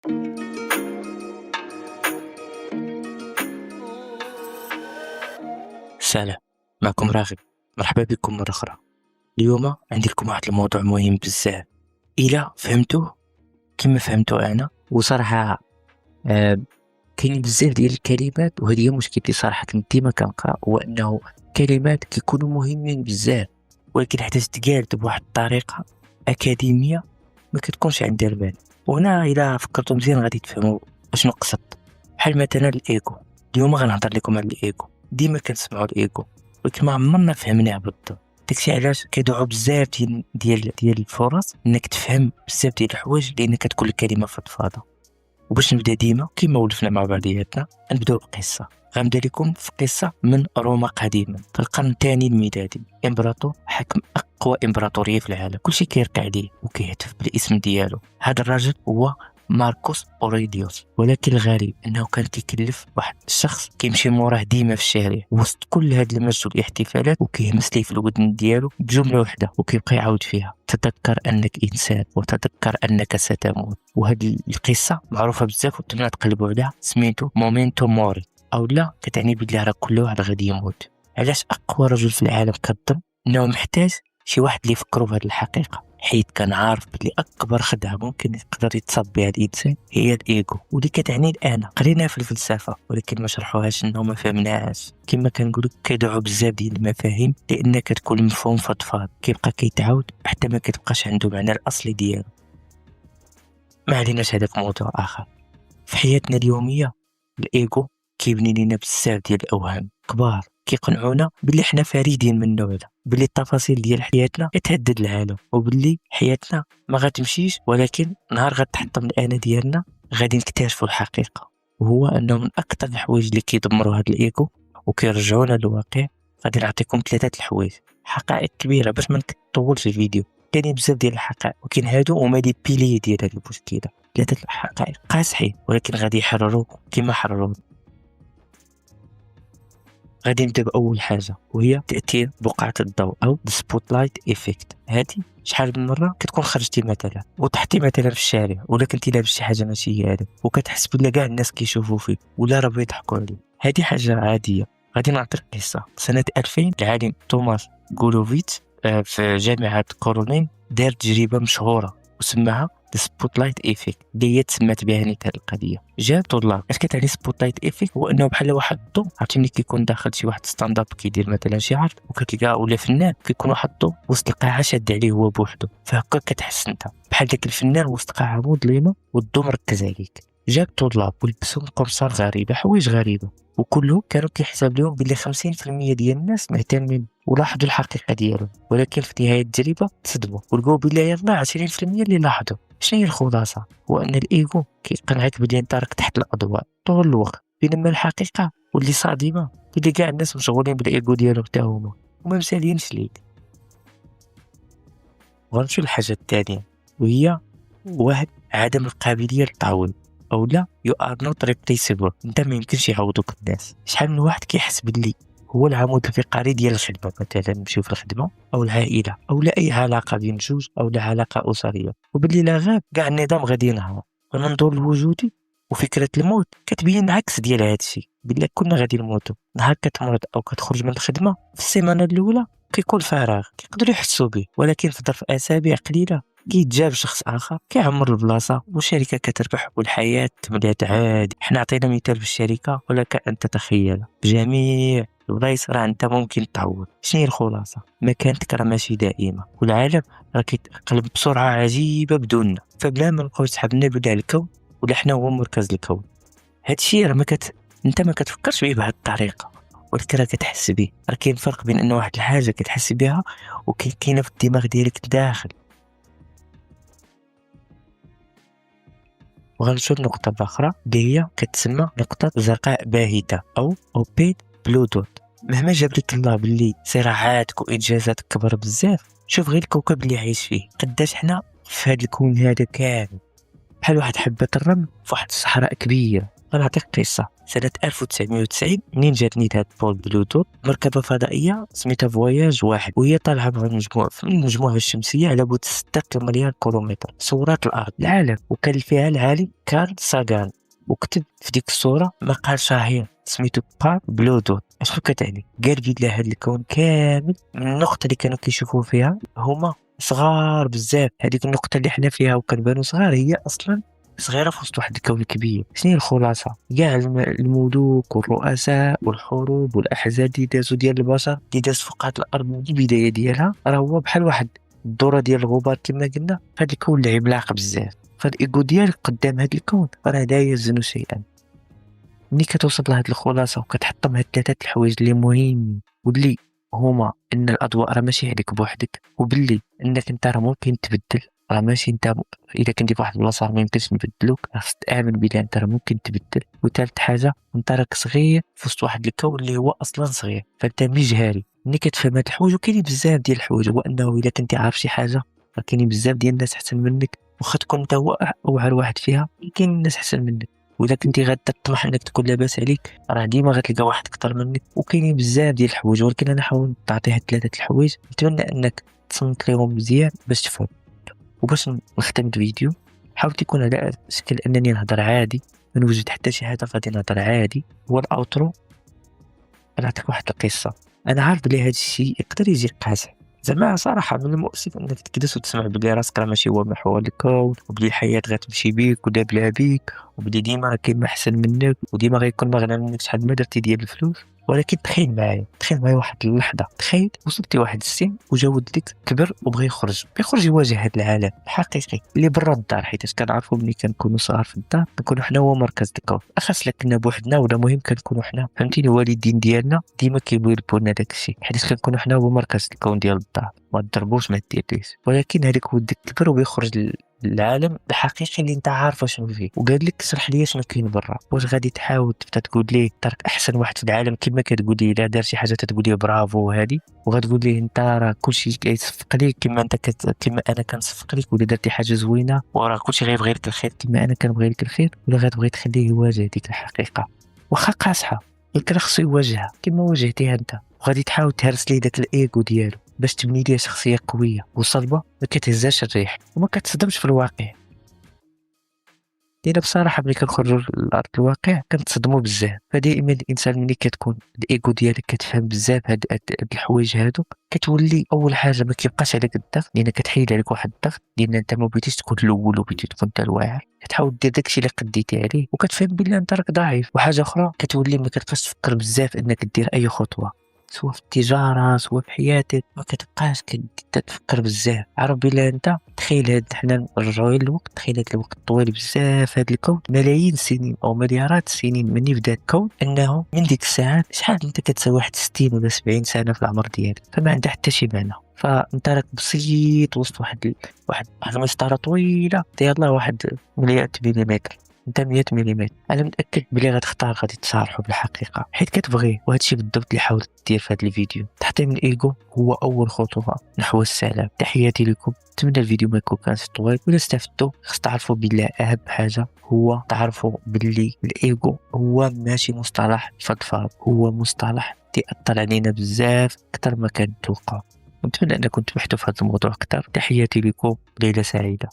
سلام، معكم راغب. مرحبا بكم مرة أخرى. اليوم عندي لكم واحد الموضوع مهم بزاف. إلا فهمتوه كما فهمتو أنا، وصراحة آه كاين بزاف ديال الكلمات، وهذه هي مشكلتي صراحة. كنت ديما كنقرا هو أنه كلمات كيكونوا مهمين بزاف، ولكن حتى تقالت بواحد الطريقة أكاديمية ما كتكونش عندها البال. وهنا إلا فكرتوا مزيان غادي تفهموا اشنو قصدت. بحال مثلا الإيغو. اليوم غنهضر لكم على الإيغو. ديما كنسمعوا الإيغو ولكن ما عمرنا فهمناه بالضبط. داكشي علاش كيضيعوا بزاف ديال الفرص انك تفهم بزاف ديال الحوايج، لان كتكون الكلمه فضفاضه. وباش نبدا ديما كيما ولفنا مع بعضياتنا، نبداو بقصه. غنبدا لكم في قصه من روما قديما في القرن الثاني الميلادي. امبراطور حكم اقوى امبراطوريه في العالم، كلشي كيركع ليه وكيهتف بالاسم ديالو. هذا الراجل هو ماركوس أوريليوس. ولكن الغريب انه كان كيكلف واحد الشخص كيمشي موراه ديما في الشارع وسط كل هاد المجد والاحتفالات، وكيهمس ليه في الودن ديالو بجمله واحده وكيبقى يعاود فيها: تذكر انك انسان، وتذكر انك ستموت. وهاد القصه معروفه بزاف وتمنى تقلبوا عليها، سميتو مومينتو موري، او لا كتعني بلي راه كل واحد غادي يموت. علاش اقوى رجل في العالم كظن انه محتاج شي واحد اللي يفكروا بهذه الحقيقه، حيث كان عارف بلي اكبر خدعه ممكن يقدر يتصاب بها الانسان هي الايجو، واللي كتعني الانا. قريناها في الفلسفه ولكن ما شرحوهاش، انه ما فهمناهاش. كما كنقولوا كيضيعوا بزاف ديال المفاهيم لان كتكون مفهوم فضفاض كيبقى كيتعاود حتى ما كتبقاش عنده معنى الاصلي ديالو. ما عليناش، هذا في موضوع اخر. في حياتنا اليوميه الايجو كيبني لنا بزاف ديال الاوهام كبار كيقنعونا باللي حنا فريدين من النوع ده، باللي التفاصيل ديال حياتنا كتهدد العالم، وباللي حياتنا ما غتمشيش. ولكن نهار غتحطم الانا ديالنا غادي نكتشفوا الحقيقه، وهو انه من اكثر الحوايج اللي كيدمروا هذا الايجو وكيرجعونا للواقع. غادي نعطيكم ثلاثه الحوايج، حقائق كبيره باش ما نطولش الفيديو. كاينين بزاف ديال الحقائق، ولكن هادو هما لي بيلي ديال هذه المشكله. ثلاثه الحقائق قاصحين ولكن غادي يحرروا كما حرروا. غادي نبدا باول حاجه، وهي تاثير بقعه الضوء او سبوت لايت ايفيكت. هادي شحال من مره كتكون خرجتي مثلا وطحتي مثلا في الشارع، ولا كنتي لابس شي حاجه ماشي هي هذا، وكتحس بلا كاع الناس كيشوفوا فيك ولا راه بيضحكوا عليك. هادي حاجه عاديه. غادي نعطيك قصه. سنه 2000 العالم توماس غولوفيتش في جامعه كورونين دار تجربه مشهوره وسماها السبوت لايت ايفيكت، اللي هي تسمات بها نيت هذه القضيه. جا طلاب. اش كتعني سبوت لايت ايفيكت؟ هو انه بحال واحد الضوء، عرفتي كيكون داخل شي واحد ستاند اب كيدير مثلا شي عرض، وكتلقى ولا فنان كيكون واحد الضوء وسط القاعه شاد عليه هو بوحدو، فهكا كتحس انت بحال داك الفنان وسط قاعه مظلمه والضوء مركز عليك. جا الطلاب ولبسوا قمصان غريبه، حوايج غريبه، وكلهم كانوا كيحسب لهم بلي 50% ديال الناس مهتمين ولاحظوا الحقيقه ديالهم. ولكن في نهايه التجربه تصدموا ولقوا بلي يلاه 20% اللي لاحظوا. شنو هي الخلاصه؟ هو ان الايغو كيقنعك بلي انت راك تحت الاضواء طول الوقت، بينما الحقيقه واللي صادمه بلي كاع الناس مشغولين بالايغو ديالهم حتى هما وما مسالينش ليك. وغنمشيو للحاجه الثانيه، وهي واحد عدم القابليه للتعويض، او لا يو ار نوت ريبليسيبل. انت ما يمكنش يعوضوك الناس. شحال من واحد كيحس باللي هو العمود الفقري ديال الخدمه، مثلا نمشيو في الخدمه او العائله او لا اي علاقه بين جوج او لا علاقه اسريه، وباللي لا غاب كاع النظام غادي ينهار. المنظور الوجودي وفكره الموت كتبين عكس ديال هذا الشيء، بلا كنا غادي نموتوا. نهار كتمرض او كتخرج من الخدمه في السيمانه الاولى كيكون فراغ كيقدروا يحسوا به، ولكن في ظرف اسابيع قليله كيتجاب شخص اخر كيعمر البلاصه والشركه كتربح والحياه تملات عادي. حنا عطينا مثال بالشركه، ولك ان تتخيل بجميع البلايص راه انت ممكن تعوض. شنو هي الخلاصه؟ مكانتك راه ماشي دائمه، والعالم راه كيتقلب بسرعه عجيبه بدوننا، فبلا ما نبقاو سحبنا بدا الكون ولا حنا هو مركز الكون. هادشي راه انت ما كتفكرش به بهذه الطريقه، ولكن راه كتحس به. راه كاين فرق بين ان واحد الحاجه كتحس بها وكاينه في الدماغ ديالك داخل. وغنمشيو لنقطة أخرى اللي هي كتسمى نقطة زرقاء باهتة أو أوبيد بلو دوت. مهما جاب لك الله باللي صراعاتك وإنجازاتك كبر بزاف، شوف غير الكوكب اللي عايش فيه، قداش حنا في هذا الكون هذا كامل بحال واحد حبة الرمل في واحد الصحراء كبيرة. غنعطيك قصة. سنة 1990 منين جاتني هاد بول بلوتوث مركبة فضائية سميتها فواياج واحد، وهي طالعة مع المجموعة في المجموعة الشمسية على بعد 6 مليار كيلومتر. صورات الأرض العالم، وكان فيها العالم كارل ساغان، وكتب في ديك الصورة مقال شهير سميتو بار بلوتوث. اشنو كتعني؟ قال بلي هاد الكون كامل من النقطة اللي كانوا كيشوفوا فيها هما صغار بزاف، هذيك النقطة اللي حنا فيها وكنبانو صغار هي أصلا صغيرة في وسط واحد الكون كبير. شنو هي الخلاصة؟ كاع الملوك والرؤساء والحروب والأحزاب اللي دازو ديال البشر اللي داز فوق هاد الأرض من البداية ديالها، راه هو بحال واحد الدورة ديال الغبار كما قلنا. فهاد الكون اللي عملاق بزاف، فالإيجو ديالك قدام هاد الكون راه لا يزن شيئا. ملي كتوصل لهاد الخلاصة وكتحطم هاد 3 الحوايج اللي مهمين، واللي هما ان الاضواء راه ماشي عليك بوحدك، وباللي انك انت راه ممكن تبدل، راه ماشي انت اذا كنتي فواحد البلاصه راه ميمكنش نبدلوك، خاصك تامن بلي انت راه ممكن تبدل. وثالث حاجه انت راك صغير في وسط واحد الكون اللي هو اصلا صغير، فانت مجهري. ملي كتفهم هاد الحوايج، وكاينين بزاف ديال الحوايج، هو انه اذا كنتي عارف شي حاجه راه كاينين بزاف ديال الناس احسن منك، واخا تكون انت هو اوعر واحد فيها كاين الناس احسن منك. واذا كنتي غتطمح انك تكون لاباس عليك راه ديما غتلقى واحد اكثر منك. وكاينين بزاف ديال الحوايج، ولكن انا حاول نعطي هاد 3 الحوايج نتمنى انك تصنت ليهم مزيان باش تفهم. وباش نختم الفيديو حاولت يكون على شكل انني نهضر عادي، ما نوجد حتى شي حاجه، غادي نهضر عادي. هو الاوترو نعطيك واحد القصه. انا عارف بلي هاد الشيء يقدر يجي قاسي، زعما صراحة من المؤسف انك تجلس وتسمع بلي راسك راه ماشي هو محور الكون، وبلي الحياة غتمشي بيك ولا بلا بيك، وبلي ديما راه كاين ما احسن منك، وديما غيكون ما اغنى منك شحال ما درتي ديال الفلوس. ولكن تخيل معايا واحد اللحظة، تخيل وصلتي واحد السن وجا ولدك كبر وبغى يخرج يواجه هذا العالم الحقيقي اللي برا الدار، حيت كنعرفوا ملي كنكونوا صغار في الدار كنكونوا حنا هو مركز الكون، اخاص لك كنا بوحدنا ولا مهم كنكونوا حنا، فهمتيني؟ الوالدين ديالنا ديما كيبغيو لنا داك الشيء حيت كنكونوا حنا هو مركز الكون ديال الدار، ما تضربوش ما ديرليش. ولكن هذاك ولدك كبر وبيخرج العالم الحقيقي اللي انت عارفه شنو فيه، وقال لك اشرح لي شنو كاين برا. واش غادي تحاول تبدا تقول ليه ترك احسن واحد في العالم كما كتقول لي الا دار شي حاجه تقول ليه برافو هذه، وغتقول ليه انت راه كلشي كيصفق ليك كما انت كما انا كنصفق ليك، ولا درتي حاجه زوينه وراه كلشي غيبغي لك الخير كما انا كنبغي لك الخير، ولا غتبغي تخليه يواجه ديك الحقيقه واخا قاصحه، ولكن خصو يواجهها كما واجهتيها انت، وغادي تحاول تهرس ليه داك الايغو ديالو باش تبني ليه شخصيه قويه وصلبه ما كتهزاش الريح وما كتصدمش في الواقع. لأن بصراحة ملي كنخرجوا لأرض الواقع كنتصدموا بزاف. فدائما الإنسان ملي كتكون الإيغو ديالك كتفهم بزاف هاد الحوايج هادو، كتولي أول حاجة ما كيبقاش عليك الضغط، لأن كتحيد عليك واحد الضغط، لأن أنت ما بغيتيش تكون الأول وبغيتي تكون أنت الواعر، كتحاول دير داكشي اللي قديتي عليه وكتفهم بلي أنت راك ضعيف. وحاجة أخرى كتولي ما كتبقاش تفكر بزاف أنك دير أي خطوة سواء في التجارة سواء في حياتك، ما كتبقاش تفكر بزاف. عرف بلا انت تخيل هاد حنا نرجعوا للوقت، تخيل هاد الوقت طويل بزاف، هاد الكون ملايين السنين او مليارات السنين مني بدا الكون، انه من ديك الساعات شحال انت كتساوي واحد 60 ولا 70 سنه في العمر ديالك، فما عندها حتى شي معنى. فانت راك بسيط وسط واحد المسطره طويله ديال الله، واحد 100 مليمتر، انت 100 مليمتر. انا متاكد بلي غتختار غادي تصارحوا بالحقيقه حيت كتبغيه، وهادشي بالضبط اللي حاولت دير في هذا الفيديو. تحطيم الايجو هو اول خطوه نحو السلام. تحياتي لكم، نتمنى الفيديو ما يكون كان طويل، ولا استفدتوا خص تعرفوا بالله اهم حاجه هو تعرفوا باللي الايجو هو ماشي مصطلح فضفاض، هو مصطلح تيأثر علينا بزاف اكثر ما كنتوقع. نتمنى انكم تبحثوا في هذا الموضوع اكثر. تحياتي لكم، ليله سعيده.